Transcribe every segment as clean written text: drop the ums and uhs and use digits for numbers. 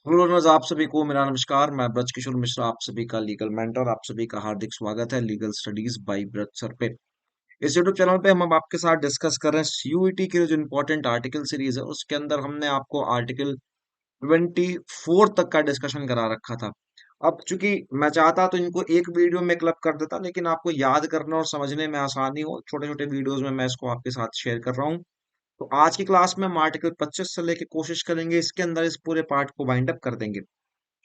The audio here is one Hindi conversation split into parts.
हेलो रोज आप सभी को मेरा नमस्कार। मैं ब्रज किशोर मिश्रा, आप सभी का लीगल मेंटर, आप सभी का हार्दिक स्वागत है legal studies by Braj sir पे। इस यूट्यूब चैनल पे हम अब आपके साथ डिस्कस कर रहे हैं सीयूईटी की जो इम्पोर्टेंट आर्टिकल सीरीज है, उसके अंदर हमने आपको आर्टिकल 24 तक का डिस्कशन करा रखा था। अब चूंकि मैं चाहता तो इनको एक वीडियो में क्लब कर देता, लेकिन आपको याद करना और समझने में आसानी हो, छोटे छोटे वीडियोज में मैं इसको आपके साथ शेयर कर रहा हूँ। तो आज की क्लास में हम आर्टिकल 25 से लेके कोशिश करेंगे इसके अंदर इस पूरे पार्ट को वाइंड अप कर देंगे।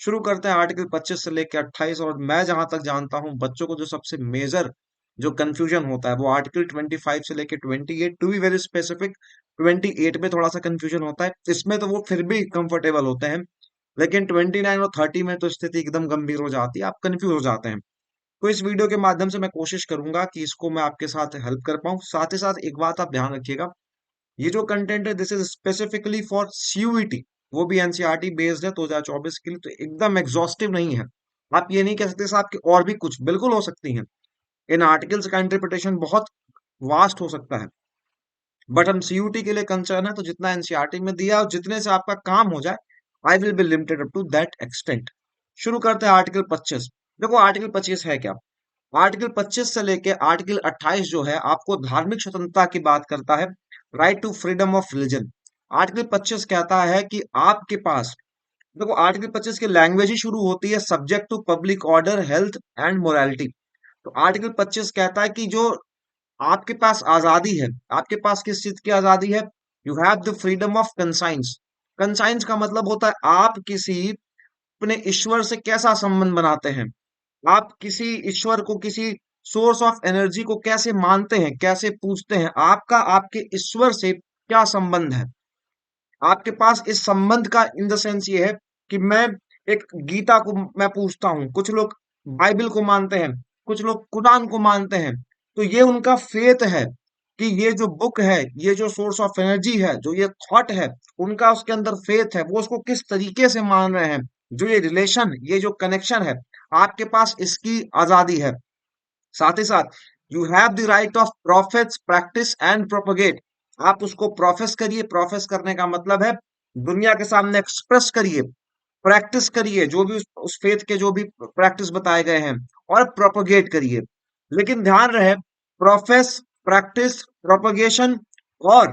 शुरू करते हैं आर्टिकल 25 से लेकर 28। और मैं जहां तक जानता हूं, बच्चों को जो सबसे मेजर जो कंफ्यूजन होता है वो आर्टिकल 25 से लेकर 28, टू बी वेरी स्पेसिफिक 28 में थोड़ा सा कंफ्यूजन होता है। इसमें तो वो फिर भी कंफर्टेबल होते हैं, लेकिन 29 और 30 में तो स्थिति एकदम गंभीर हो जाती है, आप कंफ्यूज हो जाते हैं। तो इस वीडियो के माध्यम से मैं कोशिश करूंगा कि इसको मैं आपके साथ हेल्प कर पाऊं। साथ ही साथ एक बात आप ध्यान रखिएगा, ये जो कंटेंट है this is specifically for CUET, वो भी एनसीईआरटी बेस्ड है 2024 के लिए, तो एकदम एग्जॉस्टिव नहीं है। आप ये नहीं कह सकते साहब कि और भी कुछ बिल्कुल हो सकती हैं। इन आर्टिकल्स का इंटरप्रिटेशन बहुत वास्ट हो सकता है, बट हम सीयूटी के लिए कंसर्न है, तो जितना एनसीईआरटी में दिया और जितने से आपका काम हो जाए, I will be limited up to that extent. शुरू करते हैं आर्टिकल 25। देखो आर्टिकल 25 है क्या। आर्टिकल 25 से लेके आर्टिकल 28 जो है आपको धार्मिक स्वतंत्रता की बात करता है, right to freedom of religion. Article 25 कहता है कि आपके पास, देखो आर्टिकल 25 की लैंग्वेज ही शुरू होती है subject to public order health and morality. तो आर्टिकल 25 कहता है कि जो आपके पास आजादी है, आपके पास किस चीज की आजादी है, you have the freedom of conscience. Conscience का मतलब होता है आप किसी अपने ईश्वर से कैसा संबंध बनाते हैं, आप किसी ईश्वर को, किसी सोर्स ऑफ एनर्जी को कैसे मानते हैं, कैसे पूजते हैं, आपका आपके ईश्वर से क्या संबंध है। आपके पास इस संबंध का इन द सेंस ये है कि मैं एक गीता को मैं पूछता हूँ, कुछ लोग बाइबल को मानते हैं, कुछ लोग कुरान को मानते हैं। तो ये उनका फेथ है कि ये जो बुक है, ये जो सोर्स ऑफ एनर्जी है, जो ये थॉट है, उनका उसके अंदर फेथ है, वो उसको किस तरीके से मान रहे हैं। जो ये रिलेशन, ये जो कनेक्शन है, आपके पास इसकी आजादी है। साथ ही साथ you have the right of prophets practice and propagate. आप उसको प्रोफेस करिए, प्रोफेस करने का मतलब है दुनिया के सामने एक्सप्रेस करिए, प्रैक्टिस करिए जो भी उस फेथ के जो भी प्रैक्टिस बताए गए हैं, और प्रोपगेट करिए। लेकिन ध्यान रहे, प्रोफेस, प्रैक्टिस, प्रोपगेशन और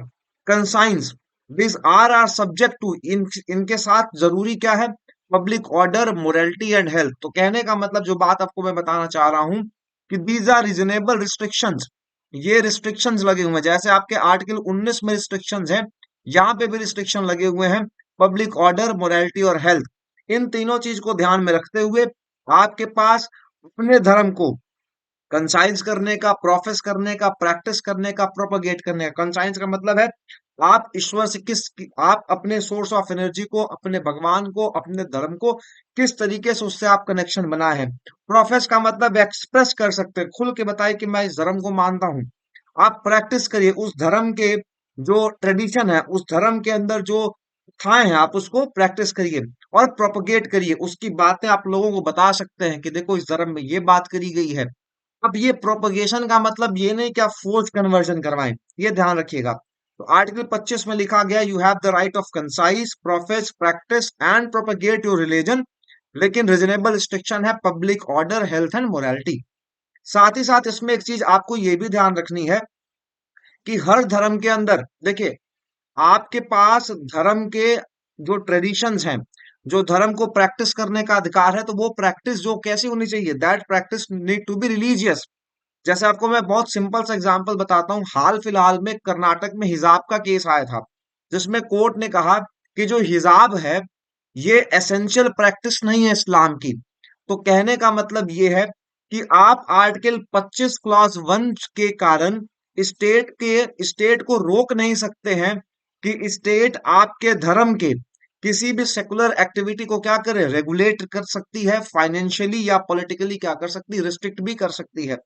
conscience, this are subject to, इनके साथ जरूरी क्या है, public order, morality and health. तो कहने का मतलब जो बात आपको मैं बताना चाह रहा हूं कि दीज आर रीजनेबल रिस्ट्रिक्शंस। ये रिस्ट्रिक्शंस लगे हुए हैं, जैसे आपके आर्टिकल 19 में रिस्ट्रिक्शंस हैं, यहाँ पे भी रिस्ट्रिक्शन लगे हुए हैं, पब्लिक ऑर्डर, मोरालिटी और हेल्थ। इन तीनों चीज को ध्यान में रखते हुए आपके पास अपने धर्म को कंसाइंस करने का, प्रोफेस करने का, प्रैक्टिस करने का, प्रोपगेट करने का। कंसाइंस का मतलब है आप ईश्वर से आप अपने सोर्स ऑफ एनर्जी को, अपने भगवान को, अपने धर्म को किस तरीके से उससे आप कनेक्शन बनाए हैं। प्रोफेस का मतलब एक्सप्रेस कर सकते हैं, खुल के बताए कि मैं इस धर्म को मानता हूँ। आप प्रैक्टिस करिए उस धर्म के जो ट्रेडिशन है, उस धर्म के अंदर जो थाए हैं, आप उसको प्रैक्टिस करिए। और प्रोपगेट करिए, उसकी बातें आप लोगों को बता सकते हैं कि देखो इस धर्म में ये बात करी गई है। अब ये प्रोपगेशन का मतलब ये नहीं कि आप फोर्स कन्वर्जन करवाएं, ये ध्यान रखिएगा। तो आर्टिकल 25 में लिखा गया, you have the right of conscience profess practice and propagate your religion, लेकिन रीजनेबल रिस्ट्रिक्शन है public order, health and morality. साथ ही साथ इसमें एक चीज आपको ये भी ध्यान रखनी है कि हर धर्म के अंदर देखिए, आपके पास धर्म के जो ट्रेडिशंस हैं, जो धर्म को प्रैक्टिस करने का अधिकार है, तो वो प्रैक्टिस जो कैसी होनी चाहिए, that practice need to be religious. जैसे आपको मैं बहुत सिंपल सा एग्जांपल बताता हूँ, हाल फिलहाल में कर्नाटक में हिजाब का केस आया था, जिसमें कोर्ट ने कहा कि जो हिजाब है ये एसेंशियल प्रैक्टिस नहीं है इस्लाम की। तो कहने का मतलब ये है कि आप आर्टिकल 25 क्लॉज 1 के कारण स्टेट को रोक नहीं सकते हैं कि स्टेट आपके धर्म के किसी भी सेकुलर एक्टिविटी को क्या करे, रेगुलेट कर सकती है, फाइनेंशियली या पॉलिटिकली क्या कर सकती है, रिस्ट्रिक्ट भी कर सकती है।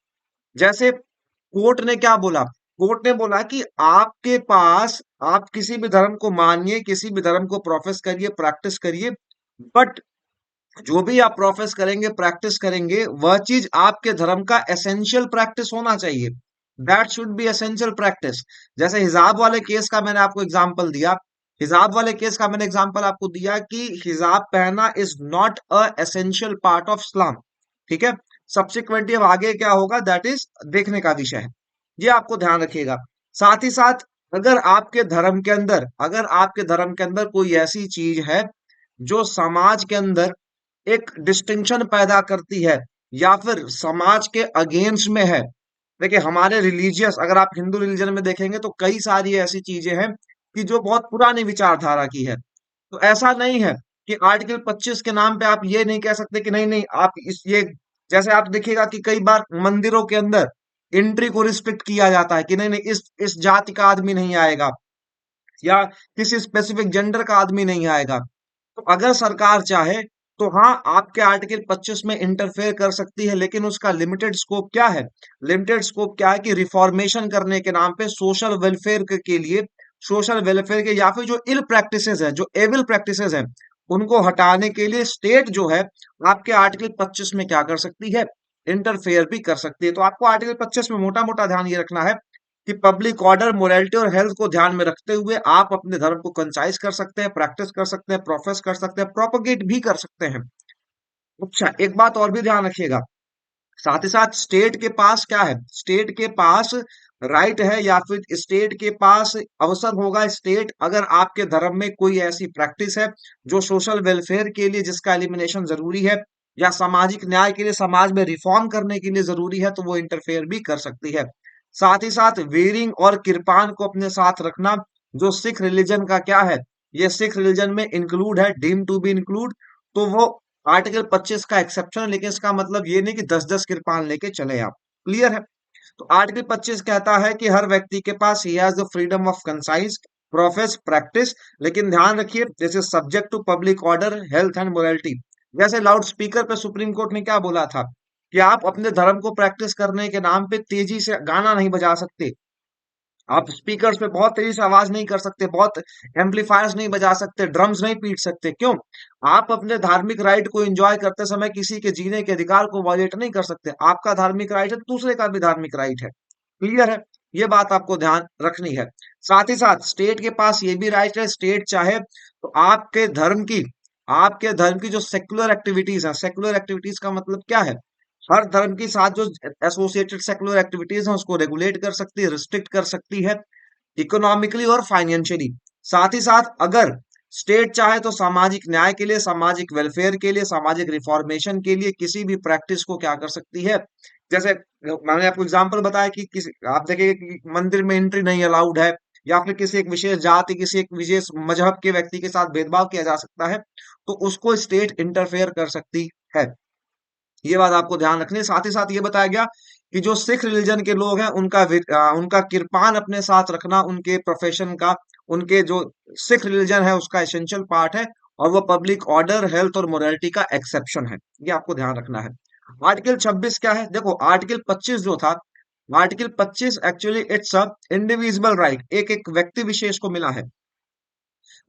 जैसे कोर्ट ने क्या बोला, कोर्ट ने बोला कि आपके पास, आप किसी भी धर्म को मानिए, किसी भी धर्म को प्रोफेस करिए, प्रैक्टिस करिए, बट जो भी आप प्रोफेस करेंगे, प्रैक्टिस करेंगे, वह चीज आपके धर्म का एसेंशियल प्रैक्टिस होना चाहिए। That should be essential practice. जैसे हिजाब वाले केस का मैंने आपको एग्जांपल दिया, हिजाब वाले केस का मैंने एग्जांपल आपको दिया कि हिजाब पहनना is not a essential part of Islam. ठीक है। सब्सिक्वेंटली अब आगे क्या होगा दैट इज देखने का विषय है, ये आपको ध्यान रखिएगा। साथ ही साथ अगर आपके धर्म के अंदर कोई ऐसी चीज है जो समाज के अंदर एक डिस्टिंक्शन पैदा करती है या फिर समाज के अगेंस्ट में है। देखिए हमारे रिलीजियस, अगर आप हिंदू रिलीजन में देखेंगे तो कई सारी ऐसी चीजें हैं कि जो बहुत पुरानी विचारधारा की है। तो ऐसा नहीं है कि आर्टिकल 25 के नाम पे आप ये नहीं कह सकते कि नहीं नहीं आप इस ये, जैसे आप देखिएगा कि कई बार मंदिरों के अंदर एंट्री को रिस्ट्रिक्ट किया जाता है कि नहीं नहीं इस जाति का आदमी नहीं आएगा या किसी स्पेसिफिक जेंडर का आदमी नहीं आएगा। तो अगर सरकार चाहे तो हाँ आपके आर्टिकल 25 में इंटरफेयर कर सकती है, लेकिन उसका लिमिटेड स्कोप क्या है? लिमिटेड स्कोप क्या है कि रिफॉर्मेशन करने के नाम पे सोशल वेलफेयर के या फिर जो इल प्रैक्टिसेस है, जो एविल प्रैक्टिसेस है, उनको हटाने के लिए स्टेट जो है आपके आर्टिकल 25 में क्या कर सकती है? इंटरफेयर भी कर सकती है। तो आपको आर्टिकल 25 में मोटा मोटा ध्यान ये रखना है कि पब्लिक ऑर्डर, मोरालिटी और हेल्थ को ध्यान में रखते हुए आप अपने धर्म को कंसाइज कर सकते हैं, प्रैक्टिस कर सकते हैं, प्रोफेस कर सकते हैं, प्रोपोगेट भी कर सकते हैं। अच्छा, एक बात और भी ध्यान रखिएगा, साथ ही साथ स्टेट के पास क्या है? स्टेट के पास राइट है या फिर स्टेट के पास अवसर होगा। स्टेट अगर आपके धर्म में कोई ऐसी प्रैक्टिस है जो सोशल वेलफेयर के लिए जिसका एलिमिनेशन जरूरी है या सामाजिक न्याय के लिए, समाज में रिफॉर्म करने के लिए जरूरी है, तो वो इंटरफेयर भी कर सकती है। साथ ही साथ वेयरिंग और किरपान को अपने साथ रखना, जो सिख रिलीजन का क्या है, ये सिख रिलीजन में इंक्लूड है, डीम टू बी इंक्लूड, तो वो आर्टिकल 25 का एक्सेप्शन है। लेकिन इसका मतलब ये नहीं कि 10-10 किरपान लेके चले आप। क्लियर है? तो आर्टिकल 25 कहता है कि हर व्यक्ति के पास ही has the freedom of conscience, profess, practise, लेकिन ध्यान रखिए this is subject to public order, health and morality. जैसे लाउड स्पीकर पे सुप्रीम कोर्ट ने क्या बोला था कि आप अपने धर्म को प्रैक्टिस करने के नाम पे तेजी से गाना नहीं बजा सकते, आप स्पीकर्स पे बहुत तेजी से आवाज नहीं कर सकते, बहुत एम्पलीफायर्स नहीं बजा सकते, ड्रम्स नहीं पीट सकते। क्यों? आप अपने धार्मिक राइट को एंजॉय करते समय किसी के जीने के अधिकार को वायलेट नहीं कर सकते। आपका धार्मिक राइट है, दूसरे का भी धार्मिक राइट है। क्लियर है? ये बात आपको ध्यान रखनी है। साथ ही साथ स्टेट के पास ये भी राइट है, स्टेट चाहे तो आपके धर्म की जो सेक्युलर एक्टिविटीज है, सेक्युलर एक्टिविटीज का मतलब क्या है? हर धर्म के साथ जो एसोसिएटेड सेक्युलर एक्टिविटीज हैं उसको रेगुलेट कर सकती है, रिस्ट्रिक्ट कर सकती है, इकोनॉमिकली और फाइनेंशियली। साथ ही साथ अगर स्टेट चाहे तो सामाजिक न्याय के लिए, सामाजिक वेलफेयर के लिए, सामाजिक रिफॉर्मेशन के लिए किसी भी प्रैक्टिस को क्या कर सकती है? जैसे मैंने आपको एग्जांपल बताया कि किसी, आप देखेंगे कि मंदिर में एंट्री नहीं अलाउड है या फिर किसी एक विशेष जाति, किसी एक विशेष मजहब के व्यक्ति के साथ भेदभाव किया जा सकता है, तो उसको स्टेट इंटरफेयर कर सकती है। ये बात आपको ध्यान रखनी है। साथ ही साथ ये बताया गया कि जो सिख रिलीजन के लोग हैं उनका किरपान अपने साथ रखना उनके प्रोफेशन का, उनके जो सिख रिलीजन है उसका एसेंशियल पार्ट है, और वो पब्लिक ऑर्डर, हेल्थ और मोरालिटी का एक्सेप्शन है। ये आपको ध्यान रखना है। आर्टिकल 26 क्या है? देखो आर्टिकल 25 जो था, article 25 actually it's a individual right, एक एक व्यक्ति विशेष को मिला है।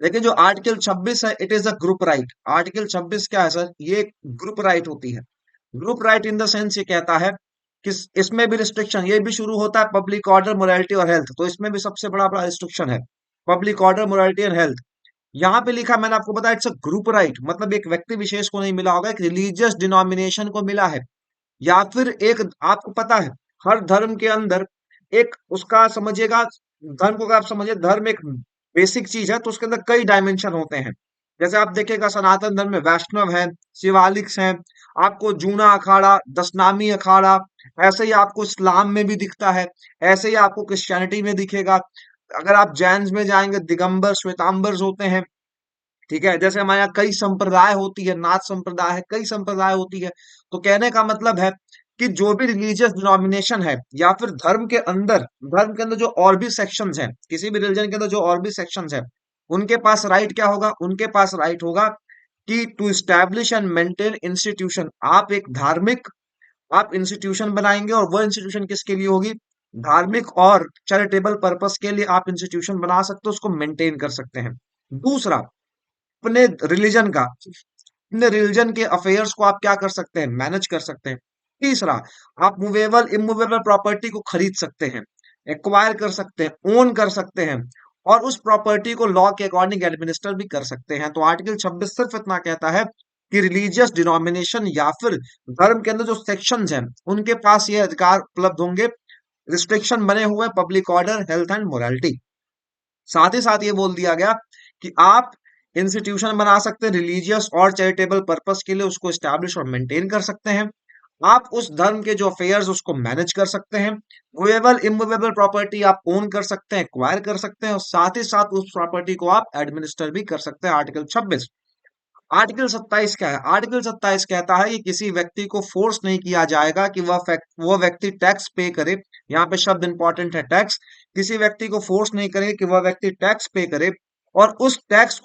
लेकिन जो आर्टिकल 26 है it is a group right. Article 26 क्या है सर? ये ग्रुप राइट होती है। Group right in the sense ये कहता है कि इसमें भी रिस्ट्रिक्शन, ये भी शुरू होता है पब्लिक ऑर्डर, मोरालिटी और हेल्थ, तो इसमें भी सबसे बड़ा बड़ा रिस्ट्रिक्शन है public order, morality and health. यहाँ पे लिखा मैंने आपको बताया इट्स अ ग्रुप राइट, मतलब एक व्यक्ति विशेष को नहीं मिला होगा, एक रिलीजियस डिनोमिनेशन को मिला है, या फिर एक, आपको पता है हर धर्म के अंदर एक उसका समझिएगा, धर्म को अगर आप समझिए, धर्म एक बेसिक चीज है तो उसके अंदर कई डायमेंशन होते हैं। जैसे आप देखेगा सनातन धर्म में वैष्णव है, शिवालिक्स हैं, आपको जूना अखाड़ा, दशनामी अखाड़ा, ऐसे ही आपको इस्लाम में भी दिखता है, ऐसे ही आपको क्रिश्चियनिटी में दिखेगा। अगर आप जैन में जाएंगे दिगंबर श्वेतांबर्स होते हैं। ठीक है, जैसे हमारे यहाँ कई संप्रदाय होती है, नाथ संप्रदाय है, कई संप्रदाय होती है। तो कहने का मतलब है कि जो भी रिलीजियस डिनोमिनेशन है या फिर धर्म के अंदर जो और भी सेक्शंस हैं, किसी भी रिलीजन के अंदर जो और भी सेक्शंस हैं, उनके पास राइट क्या होगा? उनके पास राइट होगा कि to establish and maintain institution, आप इंस्टीट्यूशन बनाएंगे, और वो इंस्टीट्यूशन किसके लिए होगी? धार्मिक और चैरिटेबल पर्पस के लिए आप इंस्टीट्यूशन बना सकते हो, उसको मेंटेन कर सकते हैं। दूसरा, अपने रिलीजन का, अपने रिलीजन के अफेयर्स को आप क्या कर सकते हैं? मैनेज कर सकते हैं। तीसरा, आप मूवेबल इमूवेबल प्रॉपर्टी को खरीद सकते हैं, एक्वायर कर सकते हैं, ओन कर सकते हैं, और उस प्रॉपर्टी को लॉ के अकॉर्डिंग एडमिनिस्टर भी कर सकते हैं। तो आर्टिकल 26 सिर्फ इतना कहता है कि रिलीजियस डिनोमिनेशन या फिर धर्म के अंदर जो सेक्शंस हैं उनके पास ये अधिकार उपलब्ध होंगे। रिस्ट्रिक्शन बने हुए public order, health and morality. साथ ही साथ ये बोल दिया गया कि आप इंस्टीट्यूशन बना सकते हैं रिलीजियस और चैरिटेबल पर्पस के लिए, उसको स्टैब्लिश और मेंटेन कर सकते हैं। आप उस धर्म के जो अफेयर्स उसको मैनेज कर सकते हैं। मूवेबल इमूवेबल प्रॉपर्टी आप ओन कर सकते हैं, एक्वायर कर सकते हैं, और साथ ही साथ उस प्रॉपर्टी को आप एडमिनिस्टर भी कर सकते हैं। आर्टिकल 26। आर्टिकल 27 क्या है? आर्टिकल 27 कहता है कि किसी व्यक्ति को फोर्स नहीं किया जाएगा कि वह व्यक्ति टैक्स पे करे। यहाँ पे शब्द इंपॉर्टेंट है, टैक्स। किसी व्यक्ति को फोर्स नहीं करेंगे कि वह व्यक्ति टैक्स पे करे, और उस टैक्स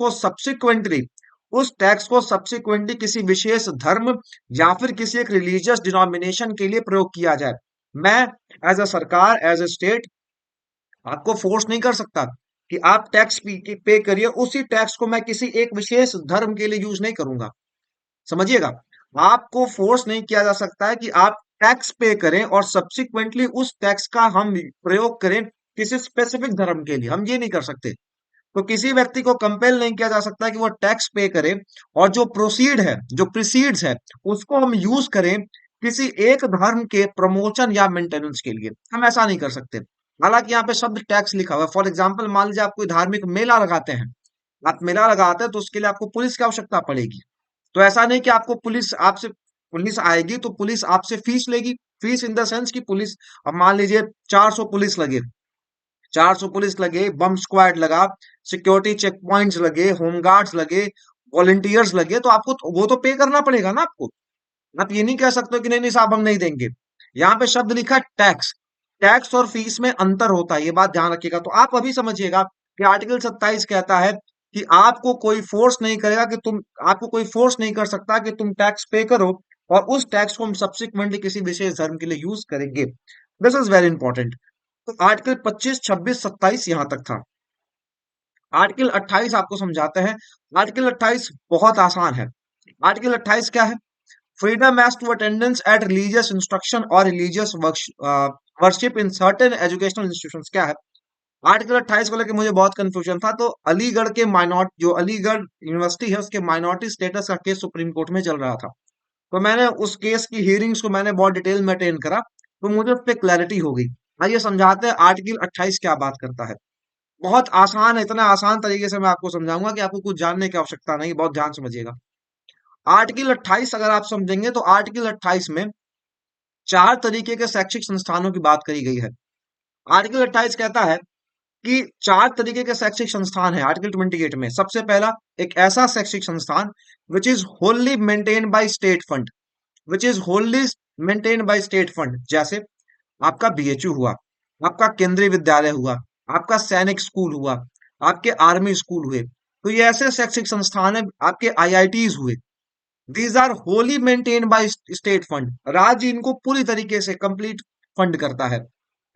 को सब्सिक्वेंटली किसी विशेष धर्म या फिर किसी एक रिलीजियस डिनोमिनेशन के लिए प्रयोग किया जाए। मैं एज अ सरकार, एज अ स्टेट, आपको फोर्स नहीं कर सकता कि आप टैक्स पे करिए। उसी टैक्स को मैं किसी एक विशेष धर्म के लिए यूज नहीं करूंगा। समझिएगा, आपको फोर्स नहीं किया जा सकता है कि आप टैक्स पे करें और सब्सिक्वेंटली उस टैक्स का हम प्रयोग करें किसी स्पेसिफिक धर्म के लिए। हम ये नहीं कर सकते। तो किसी व्यक्ति को कंपेल नहीं किया जा सकता कि वो टैक्स पे करे और जो प्रोसीड है, जो प्रीसीड्स है, उसको हम यूज करें किसी एक धर्म के प्रमोशन या मेंटेनेंस के लिए। हम ऐसा नहीं कर सकते। हालांकि यहाँ पे शब्द टैक्स लिखा हुआ है। फॉर एग्जाम्पल, मान लीजिए आप कोई धार्मिक मेला लगाते हैं। आप मेला लगाते हैं तो उसके लिए आपको पुलिस की आवश्यकता पड़ेगी। तो ऐसा नहीं कि आपको पुलिस आएगी तो पुलिस आपसे फीस लेगी। फीस इन द सेंस कि पुलिस, अब मान लीजिए 400 पुलिस लगे, 400 पुलिस लगे, बम स्क्वाड लगा, सिक्योरिटी चेक पॉइंट्स लगे, होमगार्ड्स लगे, वॉलंटियर्स लगे, तो आपको वो तो पे करना पड़ेगा ना आपको। आप ये नहीं कह सकते कि नहीं नहीं साहब हम नहीं देंगे। यहाँ पे शब्द लिखा है टैक्स। टैक्स और फीस में अंतर होता है, ये बात ध्यान रखिएगा। तो आप अभी समझिएगा कि आर्टिकल 27 कहता है कि आपको कोई फोर्स नहीं कर सकता कि तुम टैक्स पे करो, और उस टैक्स को हम सब्सिक्वेंटली किसी विशेष धर्म के लिए यूज करेंगे। This is very important. तो आर्टिकल 25, 26, 27 यहां तक था। आर्टिकल 28 आपको समझाते हैं। आर्टिकल 28 बहुत आसान है। आर्टिकल 28 क्या है? Freedom as to attendance at religious instruction और religious worship in certain educational institutions. क्या है? आर्टिकल 28 को लेकर मुझे बहुत कंफ्यूजन था। तो अलीगढ़ के माइनॉरिटी, जो अलीगढ़ यूनिवर्सिटी है, उसके माइनॉरिटी स्टेटस का केस सुप्रीम कोर्ट में चल रहा था। तो मैंने उस केस की हियरिंग्स को मैंने बहुत डिटेल में अटेंड करा, तो मुझे उस पर क्लैरिटी हो गई। आइए समझाते हैं आर्टिकल 28 क्या बात करता है। बहुत आसान है, इतना आसान तरीके से मैं आपको समझाऊंगा कि आपको कुछ जानने की आवश्यकता नहीं। बहुत ध्यान समझिएगा। आर्टिकल 28 अगर आप समझेंगे तो आर्टिकल 28 में 4 तरीके के शैक्षिक संस्थानों की बात करी गई है। आर्टिकल 28 कहता है कि 4 तरीके के शैक्षिक संस्थान है। आर्टिकल 28 में सबसे पहला, एक ऐसा शैक्षिक संस्थान which is होल्ली maintain by state fund, which is होल्ली maintain by state fund. जैसे आपका बीएचयू हुआ, आपका केंद्रीय विद्यालय हुआ, आपका सैनिक स्कूल हुआ, आपके आर्मी स्कूल हुए। तो ये ऐसे शैक्षिक संस्थान है, आपके आईआईटीज हुए। These are wholly maintain by state fund. राज्य इनको पूरी तरीके से कंप्लीट फंड करता है।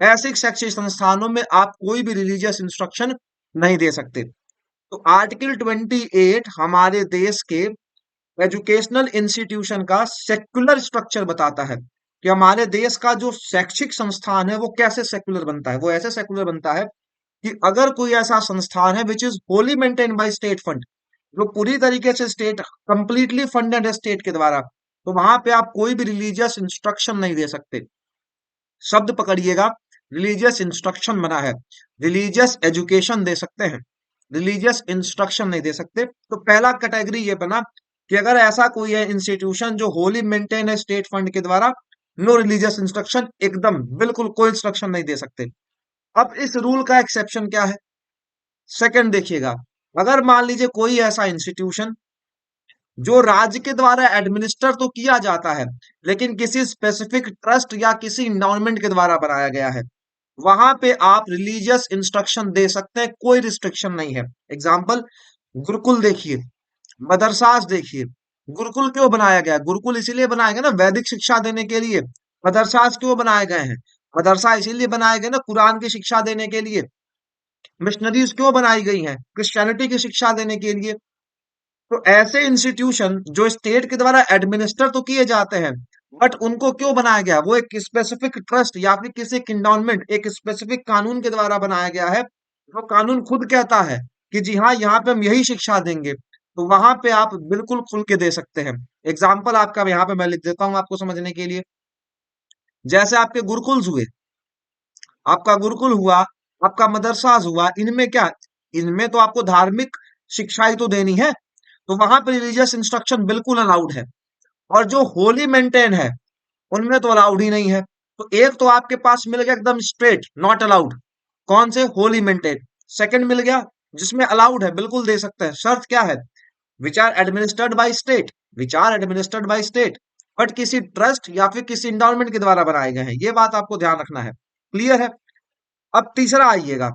ऐसे शैक्षिक संस्थानों में आप कोई भी रिलीजियस इंस्ट्रक्शन नहीं दे सकते। तो आर्टिकल 28 हमारे देश के एजुकेशनल इंस्टीट्यूशन का सेक्युलर स्ट्रक्चर बताता है कि हमारे देश का जो शैक्षिक संस्थान है वो कैसे सेक्युलर बनता है। वो ऐसे सेक्युलर बनता है कि अगर कोई ऐसा संस्थान है which is Holi maintain by state fund, जो पूरी तरीके से स्टेट, कंप्लीटली फंडेड है स्टेट के द्वारा, तो वहां पे आप कोई भी रिलीजियस इंस्ट्रक्शन नहीं दे सकते। शब्द पकड़िएगा, रिलीजियस इंस्ट्रक्शन बना है। रिलीजियस एजुकेशन दे सकते हैं, रिलीजियस इंस्ट्रक्शन नहीं दे सकते। तो पहला कैटेगरी ये बना कि अगर ऐसा कोई है इंस्टीट्यूशन जो होली मेंटेन है स्टेट फंड के द्वारा, नो रिलीजियस इंस्ट्रक्शन, एकदम बिल्कुल कोई इंस्ट्रक्शन नहीं दे सकते। अब इस रूल का एक्सेप्शन क्या है? सेकंड देखिएगा, अगर मान लीजिए कोई ऐसा इंस्टीट्यूशन जो राज्य के द्वारा एडमिनिस्टर तो किया जाता है, लेकिन किसी स्पेसिफिक ट्रस्ट या किसी इंडाउनमेंट के द्वारा बनाया गया है, वहां पे आप रिलीजियस इंस्ट्रक्शन दे सकते हैं, कोई रिस्ट्रिक्शन नहीं है। एग्जाम्पल, गुरुकुल देखिए, मदरसास देखिए। गुरुकुल क्यों बनाया गया? गुरुकुल इसीलिए बनाया गया ना वैदिक शिक्षा देने के लिए। मदरसास क्यों बनाए गए हैं? मदरसा इसीलिए बनाए गए ना कुरान की शिक्षा देने के लिए। मिशनरीज क्यों बनाई गई हैं? क्रिश्चियनिटी की शिक्षा देने के लिए। तो ऐसे इंस्टीट्यूशन जो स्टेट के द्वारा एडमिनिस्टर तो किए जाते हैं, बट उनको क्यों बनाया गया? वो एक स्पेसिफिक ट्रस्ट या फिर किसी एक इंडाउनमेंट, एक स्पेसिफिक कानून के द्वारा बनाया गया है तो कानून खुद कहता है कि जी हाँ, यहाँ पे हम यही शिक्षा देंगे, तो वहां पे आप बिल्कुल खुल के दे सकते हैं। एग्जाम्पल आपका यहाँ पे मैं लिख देता हूँ आपको समझने के लिए। जैसे आपके गुरुकुल हुए, आपका गुरुकुल हुआ, आपका मदरसा हुआ, इनमें क्या, इनमें तो आपको धार्मिक शिक्षाएं तो देनी है, तो वहां पे रिलीजियस इंस्ट्रक्शन बिल्कुल अलाउड है। और जो होली मेंटेन है, उनमें तो अलाउड ही नहीं है। तो एक तो आपके पास मिल गया एकदम स्ट्रेट नॉट अलाउड, कौन से, होली मेंटेन। सेकंड मिल गया जिसमें अलाउड है, बिल्कुल दे सकते हैं, शर्त क्या है, which are administered by state, which are administered by state, but किसी ट्रस्ट या फिर किसी इंडोमेंट के द्वारा बनाए गए हैं, ये बात आपको ध्यान रखना है। क्लियर है। अब तीसरा आइएगा।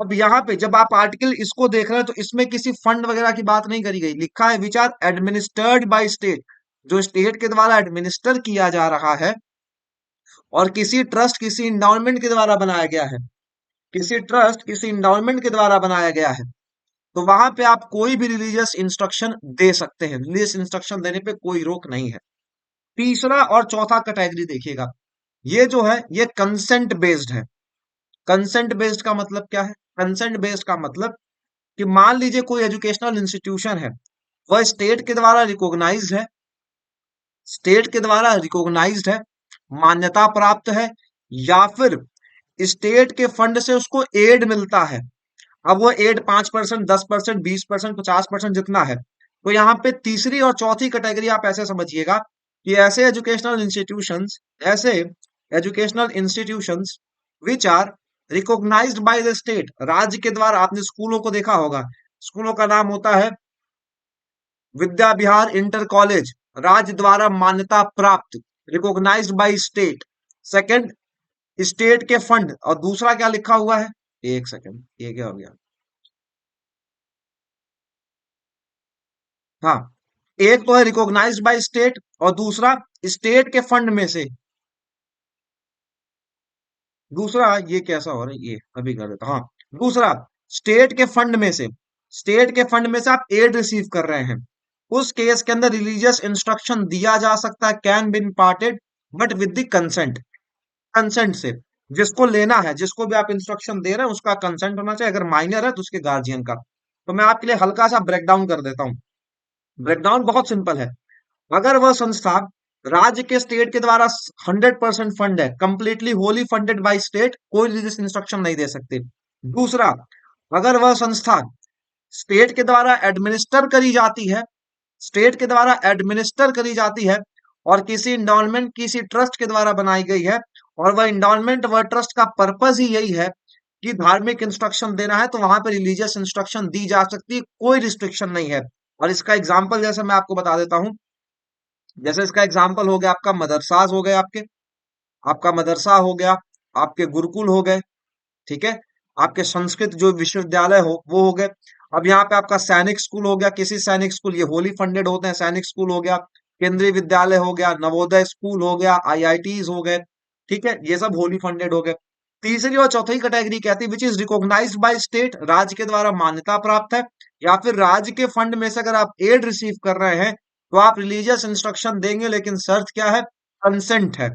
अब यहाँ पे जब आप आर्टिकल इसको देख रहे हैं तो इसमें किसी फंड वगैरह की बात नहीं करी गई, लिखा है which are administered by state, जो स्टेट के द्वारा एडमिनिस्टर किया जा रहा है, और किसी ट्रस्ट किसी इंडोमेंट के द्वारा बनाया गया है, किसी ट्रस्ट किसी इंडोमेंट के द्वारा बनाया गया है, तो वहां पे आप कोई भी रिलीजियस इंस्ट्रक्शन दे सकते हैं, रिलीजियस इंस्ट्रक्शन देने पे कोई रोक नहीं है। तीसरा और चौथा कैटेगरी देखिएगा, ये जो है ये कंसेंट बेस्ड है। कंसेंट बेस्ड का मतलब क्या है, कंसेंट बेस्ड का मतलब कि मान लीजिए कोई एजुकेशनल इंस्टीट्यूशन है, वह स्टेट के द्वारा रिकॉग्नाइज्ड है, स्टेट के द्वारा रिकॉग्नाइज्ड है, मान्यता प्राप्त है, या फिर स्टेट के फंड से उसको एड मिलता है। अब वो एड 5%, 10%, 20%, 50% जितना है। तो यहाँ पे तीसरी और चौथी कैटेगरी आप ऐसे समझिएगा कि ऐसे educational institutions which are recognised by the state, राज्य के द्वारा। आपने स्कूलों को देखा होगा, स्कूलों का नाम होता है विद्या विहार इंटर कॉलेज, राज्य द्वारा मान्यता प्राप्त, recognised by state. Second, state के फंड, और दूसरा क्या लिखा हुआ है, एक सेकंड, ये क्या हो गया, हाँ, एक तो है रिकॉग्नाइज्ड बाय स्टेट, और दूसरा स्टेट के फंड में से। दूसरा ये कैसा हो रहा है, ये अभी कर देता हूं। हाँ, दूसरा स्टेट के फंड में से, स्टेट के फंड में से आप एड रिसीव कर रहे हैं, उस केस के अंदर रिलीजियस इंस्ट्रक्शन दिया जा सकता है, can be imparted, but with the consent, consent से। जिसको लेना है, जिसको भी आप इंस्ट्रक्शन दे रहे हैं, उसका कंसेंट होना चाहिए, अगर माइनर है तो उसके गार्जियन का। तो मैं आपके लिए हल्का सा ब्रेक डाउन कर देता हूँ। ब्रेकडाउन बहुत सिंपल है। अगर वह संस्था राज्य के स्टेट के द्वारा 100% फंड है, completely Holi funded by state, कोई रिलीजियस इंस्ट्रक्शन नहीं दे सकते। दूसरा, अगर वह संस्था स्टेट के द्वारा एडमिनिस्टर करी जाती है, स्टेट के द्वारा एडमिनिस्टर करी जाती है, और किसी इंडोलमेंट किसी ट्रस्ट के द्वारा बनाई गई है, और वह इंडोलमेंट वह ट्रस्ट का पर्पस ही यही है कि धार्मिक इंस्ट्रक्शन देना है, तो वहां पर रिलीजियस इंस्ट्रक्शन दी जा सकती है, कोई रिस्ट्रिक्शन नहीं है। और इसका एग्जाम्पल जैसे मैं आपको बता देता हूं, जैसे इसका एग्जाम्पल हो गया आपका मदरसाज हो गए, आपके आपका मदरसा हो गया, आपके गुरुकुल हो गए, ठीक है, आपके संस्कृत जो विश्वविद्यालय हो वो हो गए। अब यहाँ पे आपका सैनिक स्कूल हो गया, किसी सैनिक स्कूल, ये होली फंडेड होते हैं, सैनिक स्कूल हो गया, केंद्रीय विद्यालय हो गया, नवोदय स्कूल हो गया, आईआईटीज हो गए, ठीक है, ये सब होली फंडेड हो गए। तीसरी और चौथी कैटेगरी कहती है which is recognised by state, राज्य के द्वारा मान्यता प्राप्त है, या फिर राज्य के फंड में से अगर आप एड रिसीव कर रहे हैं, तो आप रिलीजियस इंस्ट्रक्शन देंगे, लेकिन शर्त क्या है, कंसेंट है।